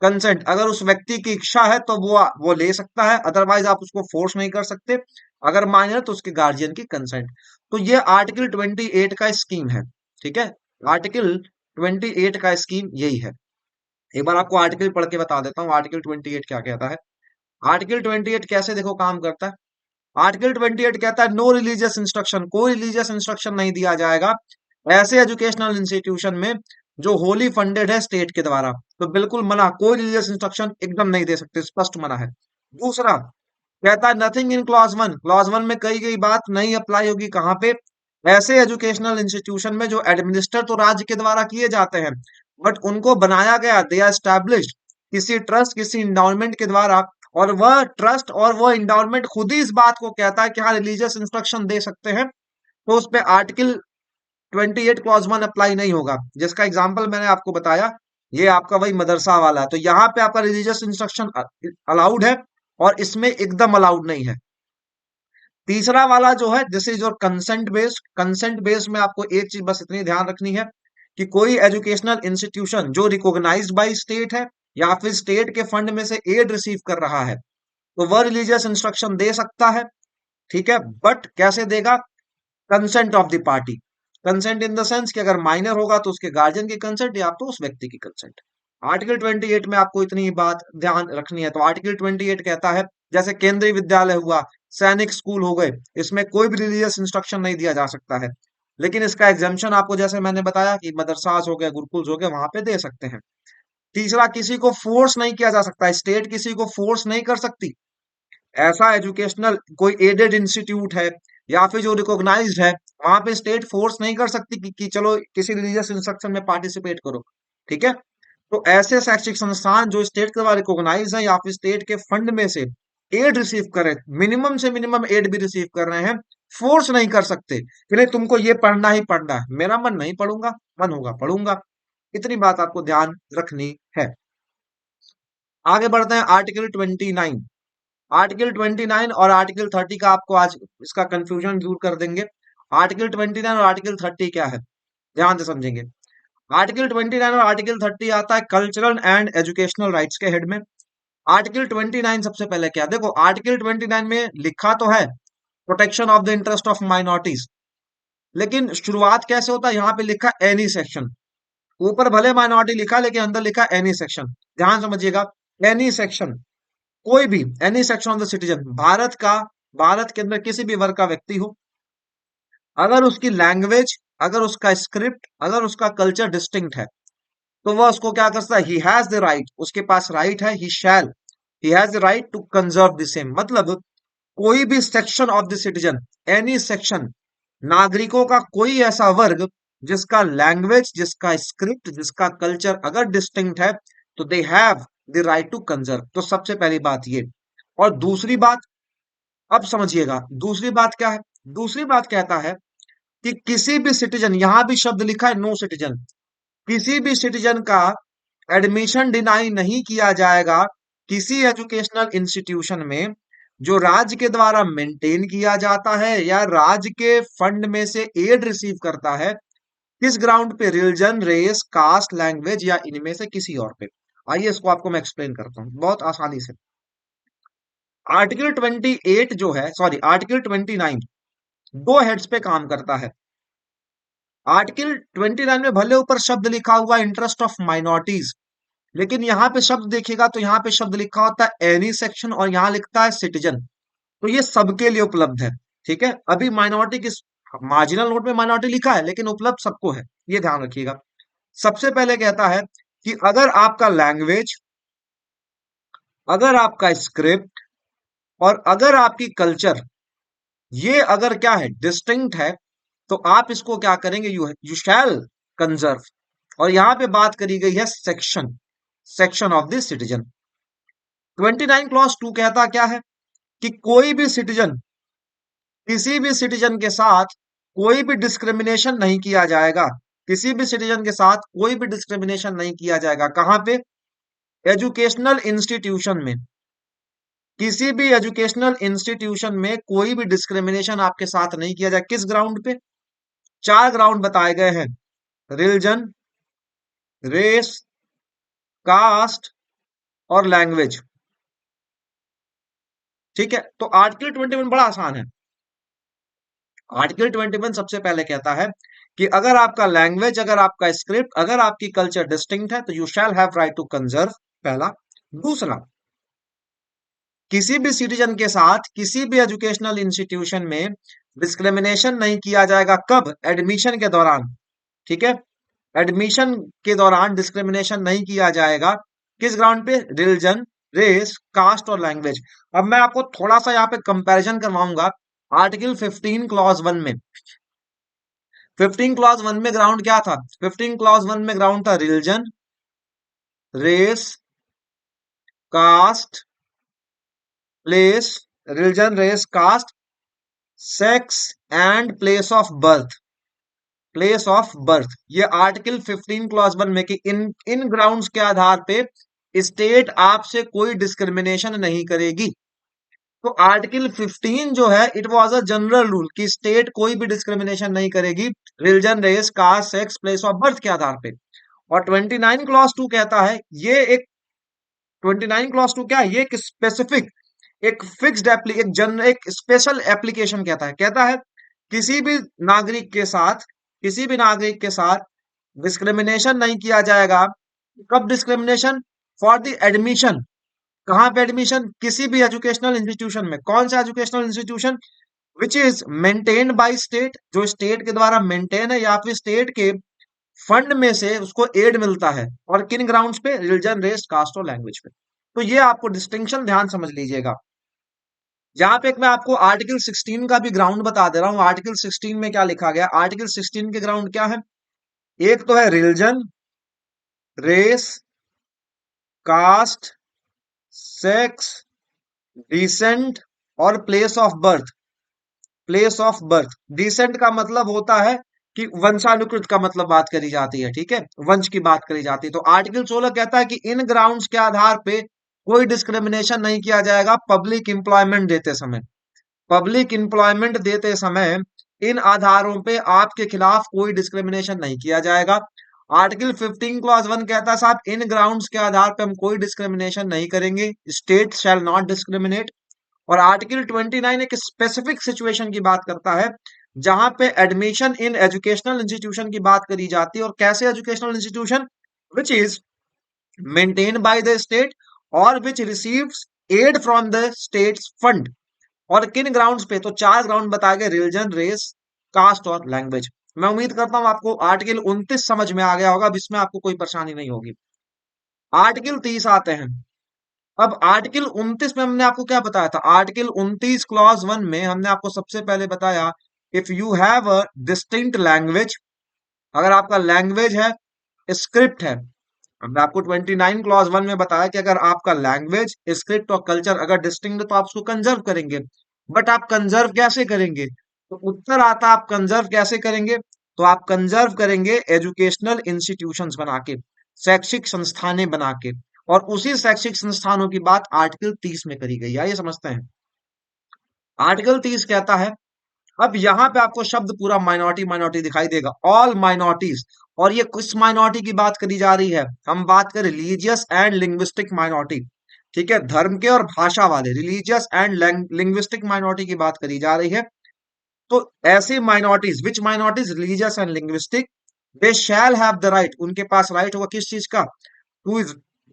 कंसेंट, अगर उस व्यक्ति की इच्छा है तो वो ले सकता है, अदरवाइज आप उसको फोर्स नहीं कर सकते। अगर माने तो उसके गार्जियन की कंसेंट। तो ये आर्टिकल 28 का स्कीम है, ठीक है, आर्टिकल 28 का स्कीम यही है। एक बार आपको आर्टिकल पढ़ के बता देता हूँ आर्टिकल 28 क्या कहता है। आर्टिकल 28 कैसे देखो काम करता है। आर्टिकल 28 कहता है नो रिलीजियस इंस्ट्रक्शन, कोई रिलीजियस इंस्ट्रक्शन नहीं दिया जाएगा ऐसे एजुकेशनल इंस्टीट्यूशन में जो होली फंडेड है स्टेट के द्वारा। तो बिल्कुल मना, कोई रिलीजियस इंस्ट्रक्शन एकदम नहीं दे सकते, स्पष्ट मना है। दूसरा कहता है nothing in clause one, clause one में कही गई बात नहीं अप्लाई होगी, कहां पे, ऐसे एजुकेशनल इंस्टीट्यूशन में जो एडमिनिस्टर तो राज्य के द्वारा किए जाते हैं, बट उनको बनाया गया, दे आर एस्टैब्लिश्ड किसी ट्रस्ट किसी इंडाउनमेंट के द्वारा, और वह ट्रस्ट और वह इंडाउनमेंट खुद ही इस बात को कहता है कि हाँ रिलीजियस इंस्ट्रक्शन दे सकते हैं, तो उस पे आर्टिकल 28 क्लॉज वन अप्लाई नहीं होगा। जिसका एग्जाम्पल मैंने आपको बताया, ये आपका वही मदरसा वाला है, तो यहाँ पे आपका रिलीजियस इंस्ट्रक्शन अलाउड है, और इसमें एकदम अलाउड नहीं है। तीसरा वाला जो है this is your consent based, consent based में आपको एक चीज बस इतनी ध्यान रखनी है कि कोई एजुकेशनल इंस्टीट्यूशन जो रिकॉग्नाइज्ड बाय स्टेट है, या फिर स्टेट के फंड में से एड रिसीव कर रहा है, तो वह रिलीजियस इंस्ट्रक्शन दे सकता है, ठीक है, बट कैसे देगा? Consent of the party. Consent in the sense कि अगर माइनर होगा तो उसके गार्जियन की कंसेंट या तो उस व्यक्ति की कंसेंट। आर्टिकल 28 में आपको इतनी बात ध्यान रखनी है। तो आर्टिकल 28 कहता है जैसे केंद्रीय विद्यालय हुआ, सैनिक स्कूल हो गए, इसमें कोई भी रिलीजियस इंस्ट्रक्शन नहीं दिया जा सकता है। लेकिन इसका एग्जाम्पशन आपको जैसे मैंने बताया कि मदरसास हो गए, गुरुकुल हो गए, वहां पे दे सकते हैं। तीसरा, किसी को फोर्स नहीं किया जा सकता, स्टेट किसी को फोर्स नहीं कर सकती। ऐसा एजुकेशनल कोई एडेड इंस्टीट्यूट है या फिर जो रिकॉग्नाइज्ड है, वहां पे स्टेट फोर्स नहीं कर सकती कि चलो किसी रिलीजियस इंस्ट्रक्शन में पार्टिसिपेट करो। ठीक है, तो ऐसे शैक्षिक संस्थान जो स्टेट के द्वारा रिकॉग्नाइज है या फिर स्टेट के फंड में से एड रिसीव करे, मिनिमम से मिनिमम एड भी रिसीव कर रहे हैं, फोर्स नहीं कर सकते कि नहीं तुमको ये पढ़ना ही पढ़ना है, मेरा मन नहीं पढ़ूंगा, मन होगा पढ़ूंगा। इतनी बात आपको ध्यान रखनी है। आगे बढ़ते हैं आर्टिकल 29। आर्टिकल 29 और आर्टिकल 30 का आपको आज इसका कंफ्यूजन दूर कर देंगे। आर्टिकल 29 और आर्टिकल 30 क्या है, ध्यान से समझेंगे। आर्टिकल 29 और आर्टिकल 30 आता है कल्चरल एंड एजुकेशनल राइट्स के हेड में। आर्टिकल 29 सबसे पहले क्या, देखो आर्टिकल 29 में लिखा तो है protection of the interest of minorities, लेकिन शुरुआत कैसे होता है, यहाँ पे लिखा एनी सेक्शन। ऊपर भले माइनॉरिटी लिखा लेकिन अंदर लिखा एनी सेक्शन। ध्यान समझिएगा, एनी सेक्शन, कोई भी, any section of the citizen, Bharat के अंदर किसी भी वर्ग का व्यक्ति हो, अगर उसकी लैंग्वेज, अगर उसका स्क्रिप्ट, अगर उसका कल्चर डिस्टिंक्ट है, तो वह उसको क्या कर सकता है, ही हैज द राइट, उसके पास राइट है, he has the right to conserve the same. मतलब कोई भी section of the citizen, any section, नागरिकों का कोई ऐसा वर्ग जिसका लैंग्वेज, जिसका स्क्रिप्ट, जिसका कल्चर अगर डिस्टिंक्ट है, तो they have the right to conserve. तो सबसे पहली बात ये। और दूसरी बात, अब समझिएगा दूसरी बात क्या है। दूसरी बात कहता है कि किसी भी सिटीजन, यहां भी शब्द लिखा है नो सिटीजन, किसी भी सिटीजन का एडमिशन डिनाई नहीं किया जाएगा किसी एजुकेशनल इंस्टीट्यूशन में जो राज्य के द्वारा मेंटेन किया जाता है या राज्य के फंड में से एड रिसीव करता है। किस ग्राउंड पे? रिलीजन, रेस, कास्ट, लैंग्वेज या इनमें से किसी और पे। आइए इसको आपको मैं एक्सप्लेन करता हूं बहुत आसानी से। आर्टिकल 28 जो है, सॉरी आर्टिकल 29 दो हेड्स पे काम करता है। आर्टिकल 29 में भले ऊपर शब्द लिखा हुआ इंटरेस्ट ऑफ माइनॉरिटीज, लेकिन यहाँ पे शब्द देखिएगा तो यहाँ पे शब्द लिखा होता है एनी सेक्शन और यहाँ लिखता है सिटीजन। तो ये सबके लिए उपलब्ध है। ठीक है, अभी माइनॉरिटी किस, मार्जिनल नोट में माइनॉरिटी लिखा है लेकिन उपलब्ध सबको है, ये ध्यान रखिएगा। सबसे पहले कहता है कि अगर आपका लैंग्वेज, अगर आपका स्क्रिप्ट और अगर आपकी कल्चर, ये अगर क्या है, डिस्टिंक्ट है, तो आप इसको क्या करेंगे, यू शैल कंजर्व। और यहां पे बात करी गई है section, section of the citizen. 29 clause 2 कहता क्या है कि कोई भी सिटीजन, किसी भी सिटीजन के साथ कोई भी डिस्क्रिमिनेशन नहीं किया जाएगा। किसी भी सिटीजन के साथ कोई भी डिस्क्रिमिनेशन नहीं किया जाएगा। कहां पे? एजुकेशनल इंस्टीट्यूशन में। किसी भी एजुकेशनल इंस्टीट्यूशन में कोई भी डिस्क्रिमिनेशन आपके साथ नहीं किया जाए। किस ग्राउंड पे? चार ग्राउंड बताए गए हैं, रिलीजन, रेस, कास्ट और लैंग्वेज। ठीक है, तो आर्टिकल 21 बड़ा आसान है। आर्टिकल 21 सबसे पहले कहता है कि अगर आपका लैंग्वेज, अगर आपका स्क्रिप्ट, अगर आपकी कल्चर डिस्टिंक्ट है तो you shall have right to conserve, पहला। दूसरा, किसी भी सिटीजन के साथ किसी भी एजुकेशनल इंस्टीट्यूशन में डिस्क्रिमिनेशन नहीं किया जाएगा। कब? एडमिशन के दौरान। ठीक है, एडमिशन के दौरान डिस्क्रिमिनेशन नहीं किया जाएगा। किस ग्राउंड पे? रिलीजन, रेस, कास्ट और लैंग्वेज। अब मैं आपको थोड़ा सा यहाँ पे कंपैरिजन करवाऊंगा। आर्टिकल 15 क्लॉज 1 में, 15 क्लॉज 1 में ग्राउंड क्या था? 15 क्लॉज 1 में ग्राउंड था religion, race, caste, place, religion, race, caste, sex and place of birth, place of birth. ये आर्टिकल 15 क्लॉज 1 में कि इन इन ग्राउंड्स के आधार पे स्टेट आपसे कोई डिस्क्रिमिनेशन नहीं करेगी। तो आर्टिकल 15 जो है, it was a general rule कि स्टेट कोई भी डिस्क्रिमिनेशन नहीं करेगी religion, race, caste, sex, place of birth के आधार पे। और 29 क्लॉज 2 कहता है, ये एक 29 क्लॉज 2 क्या है, ये एक स्पेसिफिक एक फिक्स्ड एक स्पेशल एप्लीकेशन कहता है किसी भी नागरिक के साथ किसी भी नागरिक के साथ डिस्क्रिमिनेशन नहीं किया जाएगा। कब डिस्क्रिमिनेशन? For the admission. कहाँ पे एडमिशन? किसी भी एजुकेशनल इंस्टीट्यूशन में। कौन सा educational institution? Which is maintained by state, जो स्टेट के द्वारा मेंटेन है या फिर स्टेट के फंड में से उसको एड मिलता है। और किन ग्राउंड्स पे? रिलीजन, रेस, कास्ट और लैंग्वेज पे। तो ये आपको डिस्टिंक्शन ध्यान समझ लीजिएगा। यहाँ पे एक मैं आपको आर्टिकल 16 का भी ग्राउंड बता दे रहा हूँ। आर्टिकल 16 में क्या लिखा गया? आर्टिकल 16 के ग्राउंड क्या है? एक तो है religion, race, caste, sex, descent और place of birth. Place of birth, descent का मतलब होता है कि वंशानुकृत का मतलब बात करी जाती है, ठीक है, वंश की बात करी जाती है। तो आर्टिकल 16 कहता है कि इन ग्राउंड्स के आधार पे कोई डिस्क्रिमिनेशन नहीं किया जाएगा पब्लिक एम्प्लॉयमेंट देते समय। पब्लिक एम्प्लॉयमेंट देते समय इन आधारों पे आपके खिलाफ कोई डिस्क्रिमिनेशन नहीं किया जाएगा। आर्टिकल 15 क्लॉज 1 कहता है साहब इन ग्राउंड्स के आधार पे हम कोई डिस्क्रिमिनेशन नहीं करेंगे, स्टेट शैल नॉट डिस्क्रिमिनेट। और आर्टिकल 29 एक स्पेसिफिक सिचुएशन की बात करता है जहां पे एडमिशन इन एजुकेशनल इंस्टीट्यूशन की बात करी जाती है। और कैसे educational institution? Which is maintain by the state और which receives aid from the states fund. और किन ग्राउंड्स पे? तो चार ग्राउंड बताए गए, रिलीजन, रेस, कास्ट और लैंग्वेज। मैं उम्मीद करता हूं आपको आर्टिकल 29 समझ में आ गया होगा, अब इसमें आपको कोई परेशानी नहीं होगी। आर्टिकल 30 आते हैं। अब आर्टिकल 29 में हमने आपको क्या बताया था? आर्टिकल 29 क्लॉज 1 में हमने आपको सबसे पहले बताया if you have a distinct language, अगर आपका लैंग्वेज है, स्क्रिप्ट है। हमने आपको 29 क्लॉज 1 में बताया कि अगर आपका लैंग्वेज, स्क्रिप्ट और कल्चर अगर डिस्टिंक्ट है तो आप उसको कंजर्व करेंगे। बट आप कंजर्व कैसे करेंगे? तो उत्तर आता आप कंजर्व कैसे करेंगे? तो आप कंजर्व करेंगे एजुकेशनल इंस्टीट्यूशंस बना के, शैक्षिक संस्थानें बना के। और उसी शैक्षिक संस्थानों की बात आर्टिकल 30 में करी गई है, आइए समझते हैं। आर्टिकल 30 कहता है, अब यहां पे आपको शब्द पूरा माइनॉरिटी माइनॉरिटी दिखाई देगा, ऑल माइनॉरिटीज। और ये किस माइनॉरिटी की बात करी जा रही है? हम बात करें रिलीजियस एंड लिंग्विस्टिक माइनॉरिटी, ठीक है, धर्म के और भाषा वाले, रिलीजियस एंड लिंग्विस्टिक माइनॉरिटी की बात करी जा रही है। तो ऐसी minorities, which minorities? Religious and linguistic, they shall have the right, उनके पास राइट होगा किस चीज का? टू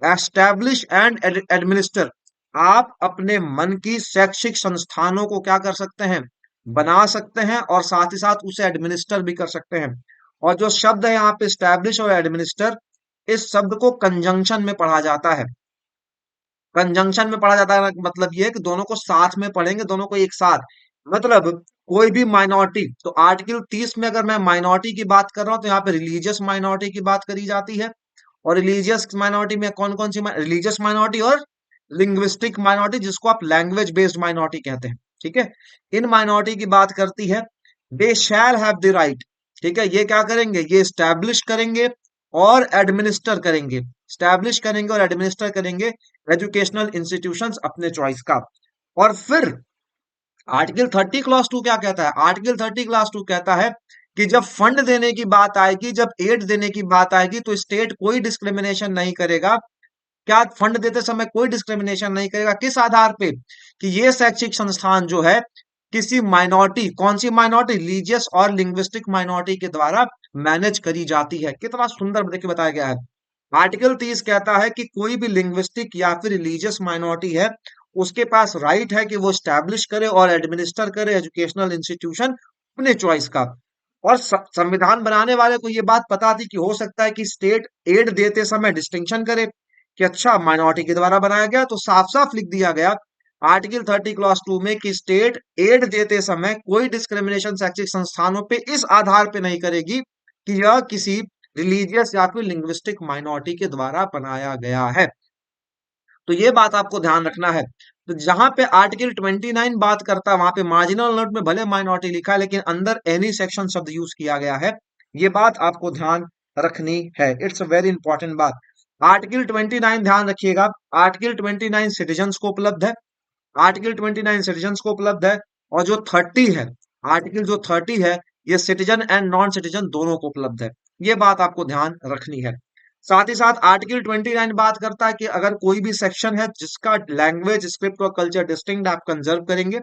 एस्टैब्लिश एंड एडमिनिस्टर, आप अपने मन की शैक्षिक संस्थानों को क्या कर सकते हैं? बना सकते हैं और साथ ही साथ उसे एडमिनिस्टर भी कर सकते हैं। और जो शब्द है यहाँ पे स्टैब्लिश और एडमिनिस्टर, इस शब्द को कंजंक्शन में पढ़ा जाता है। कंजंक्शन में पढ़ा जाता है मतलब ये है कि दोनों को साथ में पढ़ेंगे, दोनों को एक साथ। मतलब कोई भी माइनॉरिटी, तो आर्टिकल 30 में अगर मैं माइनॉरिटी की बात कर रहा हूं तो यहाँ पे रिलीजियस माइनॉरिटी की बात करी जाती है। और रिलीजियस माइनॉरिटी में कौन कौन सी? रिलीजियस माइनॉरिटी और लिंग्विस्टिक माइनॉरिटी, जिसको आप लैंग्वेज बेस्ड माइनॉरिटी कहते हैं, ठीक है। इन माइनॉरिटी की बात करती है, दे शैल हैव द राइट, ठीक है, ये क्या करेंगे? ये स्टैब्लिश करेंगे और एडमिनिस्टर करेंगे, स्टैब्लिश करेंगे और एडमिनिस्टर करेंगे एजुकेशनल इंस्टीट्यूशंस अपने चॉइस का। और फिर आर्टिकल 30 क्लास 2 क्या कहता है? आर्टिकल 30 क्लास 2 कहता है कि जब फंड देने की बात आएगी, जब एड देने की बात आएगी, तो स्टेट कोई डिस्क्रिमिनेशन नहीं करेगा। क्या? फंड देते समय कोई डिस्क्रिमिनेशन नहीं करेगा। किस आधार पे? कि ये शैक्षिक संस्थान जो है किसी माइनॉरिटी, कौन सी माइनॉरिटी? रिलीजियस और लिंग्विस्टिक माइनॉरिटी के द्वारा मैनेज करी जाती है। कितना सुंदर देखिए बताया गया है। आर्टिकल 30 कहता है कि कोई भी लिंग्विस्टिक या फिर रिलीजियस माइनॉरिटी है, उसके पास राइट है कि वो स्टैब्लिश करे और एडमिनिस्टर करे एजुकेशनल इंस्टीट्यूशन अपने चॉइस का। और संविधान बनाने वाले को ये बात पता थी कि हो सकता है कि स्टेट एड देते समय डिस्टिंक्शन करे कि अच्छा माइनॉरिटी के द्वारा बनाया गया, तो साफ साफ लिख दिया गया आर्टिकल 30 क्लॉज 2 में कि स्टेट एड देते समय कोई डिस्क्रिमिनेशन शैक्षिक संस्थानों पे इस आधार पे नहीं करेगी कि यह किसी रिलीजियस या फिर लिंग्विस्टिक माइनॉरिटी के द्वारा बनाया गया है। तो ये बात आपको ध्यान रखना है। तो जहां पे आर्टिकल 29 बात करता है वहां पे मार्जिनल नोट में भले माइनॉरिटी लिखा है लेकिन अंदर एनी सेक्शन शब्द यूज किया गया है। ये बात आपको ध्यान रखनी है, इट्स अ वेरी इंपॉर्टेंट बात। आर्टिकल 29 ध्यान रखिएगा, आर्टिकल 29 सिटीजन्स को उपलब्ध है, आर्टिकल 29 सिटीजन्स को उपलब्ध है। और जो 30 है, आर्टिकल जो 30 है, ये सिटीजन एंड नॉन सिटीजन दोनों को उपलब्ध है। ये बात आपको ध्यान रखनी है। साथ ही साथ आर्टिकल 29 बात करता है कि अगर कोई भी सेक्शन है जिसका लैंग्वेज, स्क्रिप्ट और कल्चर डिस्टिंक्ट आप कंजर्व करेंगे।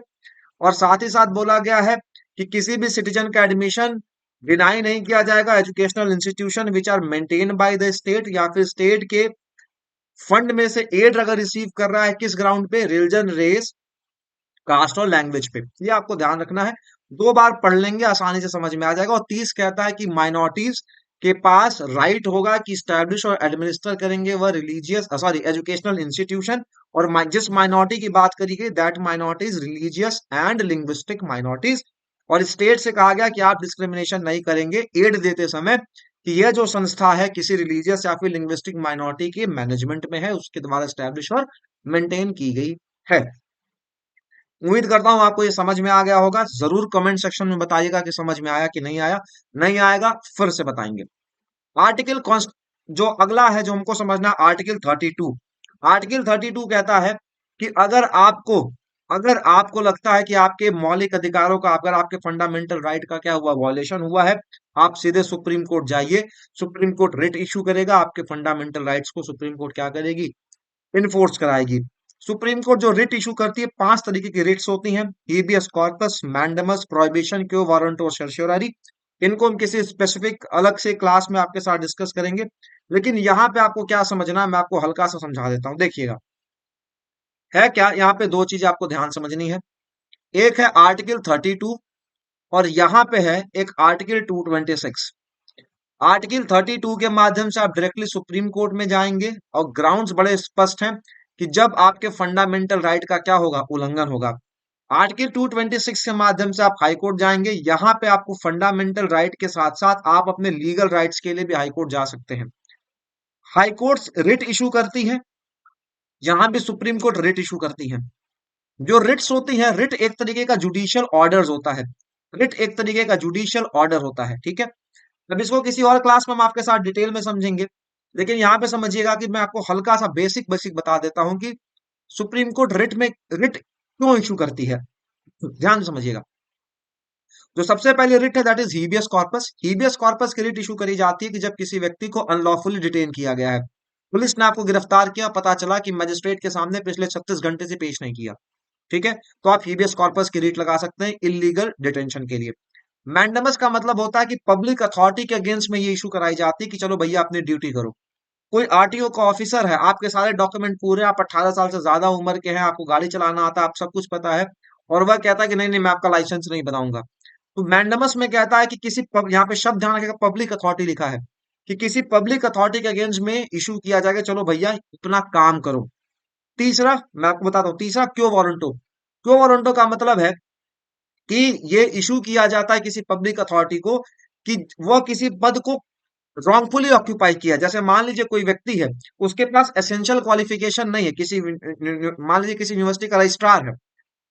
और साथ ही साथ बोला गया है कि किसी भी सिटीजन का एडमिशन डिनाई नहीं किया जाएगा। Educational institution which are maintain by the state, या फिर स्टेट के फंड में से एड अगर रिसीव कर रहा है, किस ग्राउंड पे, रिलीजन, रेस, कास्ट और लैंग्वेज पे। ये आपको ध्यान रखना है, 2 बार पढ़ लेंगे आसानी से समझ में आ जाएगा। और 30 कहता है कि माइनॉरिटीज के पास राइट होगा कि स्टैब्लिश और एडमिनिस्टर करेंगे वह रिलीजियस सॉरी एजुकेशनल इंस्टीट्यूशन। और जिस माइनॉरिटी की बात करी गई, that minorities religious and linguistic minorities. और स्टेट से कहा गया कि आप डिस्क्रिमिनेशन नहीं करेंगे एड देते समय, कि यह जो संस्था है किसी रिलीजियस या फिर लिंग्विस्टिक माइनॉरिटी के मैनेजमेंट में है, उसके द्वारा स्टैब्लिश और मेंटेन की गई है। उम्मीद करता हूं आपको ये समझ में आ गया होगा। जरूर कमेंट सेक्शन में बताइएगा कि समझ में आया कि नहीं आया। नहीं आएगा फिर से बताएंगे। आर्टिकल जो अगला है जो हमको समझना, आर्टिकल 32। आर्टिकल 32 कहता है कि अगर आपको लगता है कि आपके मौलिक अधिकारों का, अगर आपके फंडामेंटल राइट का क्या हुआ, वॉयलेशन हुआ है, आप सीधे सुप्रीम कोर्ट जाइए। सुप्रीम कोर्ट रिट इशू करेगा, आपके फंडामेंटल राइट्स को सुप्रीम कोर्ट क्या करेगी, इन्फोर्स कराएगी। सुप्रीम कोर्ट जो रिट इशू करती है, 5 तरीके की रिट्स होती हैं, हेबियस कॉर्पस, मैंडेमस, प्रोहिबिशन, क्यो वारंट और सर्शियोररी। इनको हम किसी स्पेसिफिक अलग से क्लास में आपके साथ डिस्कस करेंगे। लेकिन यहाँ पे आपको क्या समझना है, मैं आपको हल्का सा समझा देता हूँ। देखिएगा, है क्या, यहाँ पे 2 चीजें आपको ध्यान समझनी है। एक है आर्टिकल 32, और यहाँ पे है एक आर्टिकल 226। आर्टिकल 32 के माध्यम से आप डायरेक्टली सुप्रीम कोर्ट में जाएंगे, और ग्राउंड्स बड़े स्पष्ट हैं कि जब आपके फंडामेंटल राइट का क्या होगा, उल्लंघन होगा। आर्टिकल 226 के माध्यम से आप हाई कोर्ट जाएंगे। यहां पे आपको फंडामेंटल राइट के साथ साथ आप अपने लीगल राइट्स के लिए भी हाई कोर्ट जा सकते हैं। हाई कोर्ट्स रिट इशू करती है, यहां भी सुप्रीम कोर्ट रिट इशू करती है। जो रिट्स होती है, रिट एक तरीके का जुडिशियल ऑर्डर होता है। रिट एक तरीके का जुडिशियल ऑर्डर होता है, ठीक है। अब इसको किसी और क्लास में हम आपके साथ डिटेल में समझेंगे। लेकिन यहाँ पे समझिएगा कि मैं आपको हल्का सा बेसिक बेसिक बता देता हूं कि सुप्रीम कोर्ट रिट क्यों इशू करती है। ध्यान से समझिएगा। जो सबसे पहले रिट है, दैट इज हीबियस कॉर्पस। हीबियस कॉर्पस की रिट इशू करी जाती है कि जब किसी व्यक्ति को अनलॉफुली डिटेन किया गया है, पुलिस ने आपको गिरफ्तार किया, पता चला कि मजिस्ट्रेट के सामने पिछले 36 घंटे से पेश नहीं किया, ठीक है, तो आप हीबियस कॉर्पस की रिट लगा सकते हैं इलीगल डिटेंशन के लिए। मैंडेमस का मतलब होता है कि पब्लिक अथॉरिटी के अगेंस्ट में ये इशू कराई जाती है कि चलो भैया अपनी ड्यूटी करो। कोई आरटीओ का ऑफिसर है, आपके सारे डॉक्यूमेंट पूरे, आप 18 साल से ज्यादा उम्र के हैं, आपको गाड़ी चलाना आता है, आप सब कुछ पता है, और वह कहता है कि नहीं नहीं मैं आपका लाइसेंस नहीं बनाऊंगा। तो मैंडेमस में कहता है कि यहाँ पे शब्द ध्यान रखिएगा, पब्लिक अथॉरिटी लिखा है, कि किसी पब्लिक अथॉरिटी के अगेंस्ट में इशू किया जाएगा, चलो भैया अपना काम करो। तीसरा, मैं आपको बताता हूँ, तीसरा क्यो वारंटो। क्यो वारंटो का मतलब है कि ये इशू किया जाता है किसी पब्लिक अथॉरिटी को, कि वह किसी पद को रॉन्गफुली ऑक्यूपाई किया। जैसे मान लीजिए कोई व्यक्ति है, उसके पास एसेंशियल क्वालिफिकेशन नहीं है, मान लीजिए किसी यूनिवर्सिटी का रजिस्ट्रार है,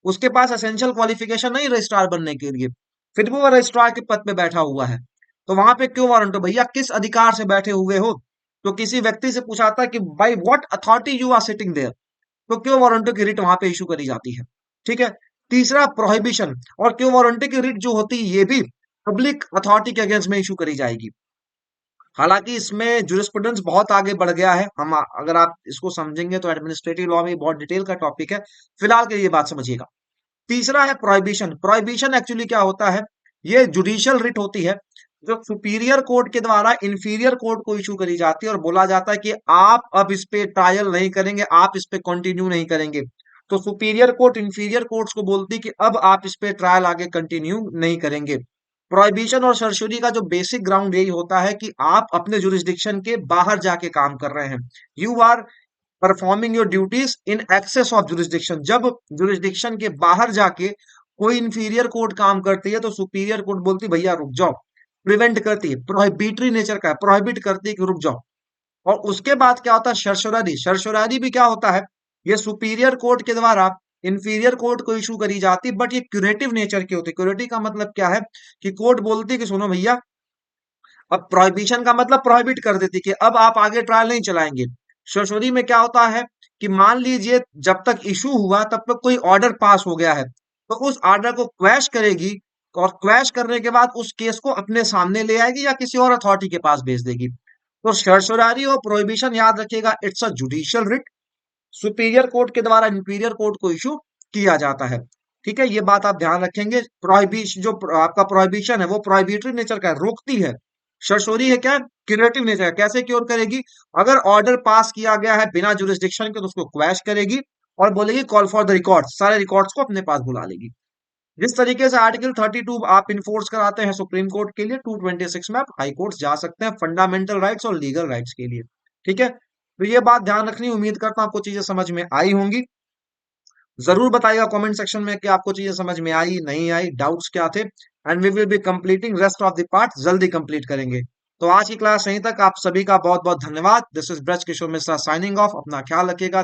उसके पास एसेंशियल क्वालिफिकेशन नहीं रजिस्ट्रार बनने के लिए, फिर भी वो रजिस्ट्रार के पद पे बैठा हुआ है। तो वहां पे क्यों वारंट हो, भैया किस अधिकार से बैठे हुए हो। तो किसी व्यक्ति से पूछा था कि by what authority you are sitting there, तो क्यों वारंटी की रिट वहां पे इशू करी जाती है, ठीक है। तीसरा प्रोहिबिशन, और क्यों वारंटी की रिट जो होती है ये भी पब्लिक अथॉरिटी के अगेंस्ट में इशू करी जाएगी। हालांकि इसमें जुरिस्प्रूडेंस बहुत आगे बढ़ गया है, हम अगर आप इसको समझेंगे तो एडमिनिस्ट्रेटिव लॉ में बहुत डिटेल का टॉपिक है। फिलहाल के लिए बात समझिएगा। तीसरा है प्रोहिबिशन। प्रोहिबिशन एक्चुअली क्या होता है, ये जुडिशियल रिट होती है जो सुपीरियर कोर्ट के द्वारा इंफीरियर कोर्ट को इशू करी जाती है, और बोला जाता है कि आप अब इस पे ट्रायल नहीं करेंगे, आप इस पे कंटिन्यू नहीं करेंगे। तो सुपीरियर कोर्ट इंफीरियर कोर्ट्स को बोलती है कि अब आप इस पे ट्रायल आगे कंटिन्यू नहीं करेंगे। प्रोहिबिशन और सर्शरी का जो बेसिक ग्राउंड यही होता है कि आप अपने जुरिस्डिक्शन के बाहर जाके काम कर रहे हैं, you are performing your duties in excess of jurisdiction. जब जुरिस्डिक्शन के बाहर जाके कोई इंफीरियर कोर्ट काम करती है, तो सुपीरियर कोर्ट बोलती है भैया रुक जाओ, प्रिवेंट करती है, प्रोहिबिटरी नेचर का है, प्रोहिबिट करती है कि रुक जाओ। और उसके बाद क्या होता है, सरसरारी। सरसरारी भी क्या होता है, ये सुपीरियर कोर्ट के द्वारा इंफीरियर कोर्ट को इशू करी जाती, बट ये क्यूरेटिव नेचर की होती है। क्यूरेटिव का मतलब क्या है, कि कोर्ट बोलती है कि सुनो भैया, अब प्रोहिबिशन का मतलब प्रोहिबिट कर देती कि अब आप आगे ट्रायल नहीं चलाएंगे। सरसरी में क्या होता है कि मान लीजिए जब तक इशू हुआ तब तक कोई ऑर्डर पास हो गया है, तो उस ऑर्डर को क्वैश करेगी, और क्वैश करने के बाद उस केस को अपने सामने ले आएगी या किसी और अथॉरिटी के पास भेज देगी। तो सर्सरारी और प्रोहिबिशन याद रखिएगा, it's a judicial writ, superior court के द्वारा इंफीरियर कोर्ट को इशू किया जाता है। ठीक है, ये बात आप ध्यान रखेंगे। प्रोहिबिशन जो आपका प्रोहिबिशन है वो प्रोहिबिटरी नेचर का है, रोकती है। सरसोरी है क्या, क्यूरेटिव नेचर है। कैसे क्योर करेगी, अगर ऑर्डर पास किया गया है बिना जुरिस्डिक्शन के तो उसको क्वैश करेगी और बोलेगी कॉल फॉर द रिकॉर्ड्स, सारे रिकॉर्ड्स को अपने पास बुला लेगी। जिस तरीके से आर्टिकल 32 आप इन्फोर्स कराते हैं सुप्रीम कोर्ट के लिए, 226 में आप हाई कोर्ट जा सकते हैं फंडामेंटल राइट्स और लीगल राइट्स के लिए। ठीक है, तो ये बात ध्यान रखनी, उम्मीद करता हूं आपको चीजें समझ में आई होंगी। जरूर बताइएगा कमेंट सेक्शन में कि आपको चीजें समझ में आई नहीं आई, डाउट्स क्या थे, and we will be completing rest of the part, जल्दी कंप्लीट करेंगे। तो आज की क्लास यहीं तक, आप सभी का बहुत बहुत धन्यवाद। This is Braj Kishore Mishra signing off, अपना ख्याल रखिएगा।